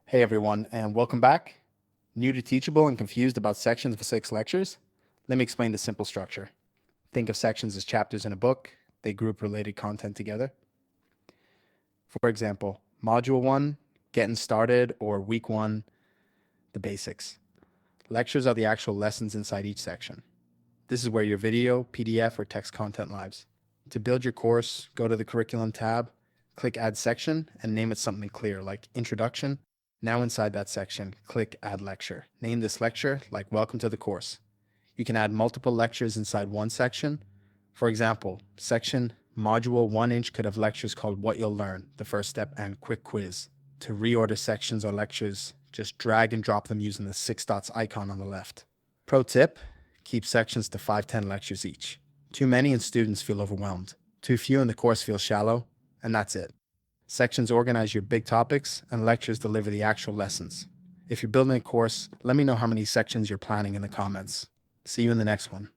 Hey everyone, and welcome back. New to Teachable and confused about sections of 6 lectures? Let me explain the simple structure. Think of sections as chapters in a book. They group related content together. For example, Module 1, Getting Started, or Week 1, the basics. Lectures are the actual lessons inside each section. This is where your video, PDF, or text content lives. To build your course, go to the Curriculum tab, click Add Section, and name it something clear like Introduction. Now inside that section, click Add Lecture. Name this lecture like Welcome to the Course. You can add multiple lectures inside one section. For example, section Module 1-inch could have lectures called What You'll Learn, the first step, and Quick Quiz. To reorder sections or lectures, just drag and drop them using the 6 dots icon on the left. Pro tip, keep sections to 5-10 lectures each. Too many and students feel overwhelmed. Too few and the course feels shallow, and that's it. Sections organize your big topics, and lectures deliver the actual lessons. If you're building a course, let me know how many sections you're planning in the comments. See you in the next one.